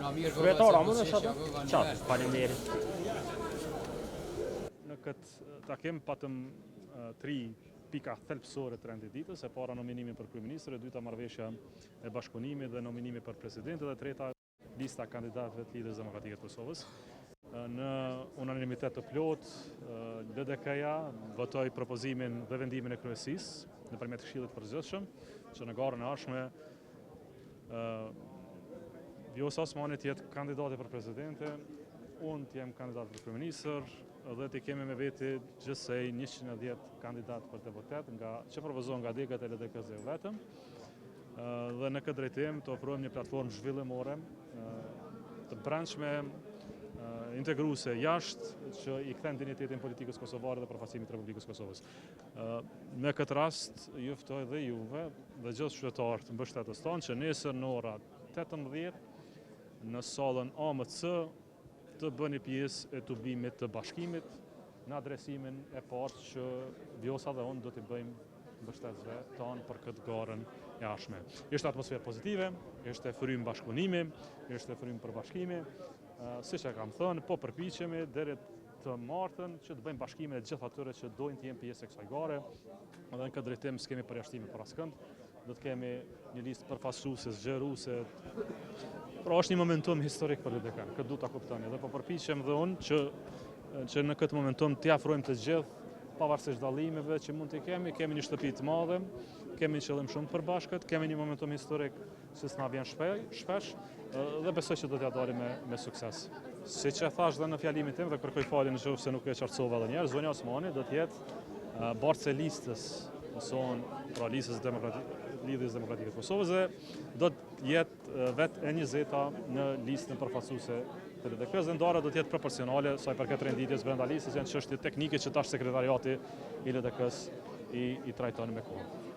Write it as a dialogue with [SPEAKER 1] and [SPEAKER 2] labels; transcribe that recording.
[SPEAKER 1] Kryetar Ramon është atë? Qatë, faleminderit.
[SPEAKER 2] Në këtë takim patëm 3 pika thelpsore të rendititës, e para nominimi për kryeministër, e dyta marrëveshja e bashkëpunimit dhe nominimi për president, dhe treta lista kandidatëve të Lidhjes Demokratike të Kosovës. Në unanimitet të plot, LDK-ja votoi propozimin dhe vendimin e kryesisë nëpërmjet Këshillit të Përgjithshëm, që në garën e ardhshme Vjosa Osmani të jetë kandidati për presidente, unë të jem kandidat për kryeministër, dhe të kemi me veti gjithsej 110 kandidat për deputet, që propozohen nga degat e LDK-s dhe vetëm. Dhe në këtë drejtim të ofrojmë një platformë zhvillimore të brendshme, integruese jashtë, që i kthen dinjitetin politikës kosovare dhe përfaqësimit të Republikës Kosovës. Me këtë rast, ju ftoj dhe juve dhe gjithë qytetarët të mbështetës tonë që nesër në ora 18 në sallën AMC të bëni pjesë e tubimit të bashkimit në adresimin e parë që Vjosa dhe unë do t'i bëjmë mbështetësve tonë për këtë garën e ardhshme. Ishte atmosferë pozitive, ishte frym bashkëpunimi, ishte frym përbashkimi. Siç e kam thënë, po përpiqemi deri të martën që të bëjmë bashkimin e gjithë atyre që dojnë të jenë pjesë e kësaj gare. Dhe në këtë drejtim s'kemi përjashtime për askënd. Do të kemi një listë përfaqësuese, zgjeruese. Pra është një momentum historik për LDK, këtë du ta kuptoni. Dhe po përpiqem dhe unë që në këtë momentum t'i afrojmë të gjithë, pavarësisht dallimeve që mund të kemi një shtëpi të madhe, kemi një qëllim shumë të përbashkët, kemi një momentum historik që s'na vjen shpesh, dhe besoj që do t'ja dalim me sukses. Siç e thash dhe në fjalimin tim, dhe kërkoj falje nëse nuk e qartësova edhe një herë, zonja Osmani do të jetë bartës e listës pra listës Lidhjes Demokratike të Kosovës, dhe do të jetë vetë e 20-ta në listën përfaqësuese të LDK-s, dhe ndara do të jetë proporcionale sa i përket renditjes brenda listës, janë çështje teknike që tash sekretariati i LDK-s i trajton me kohë.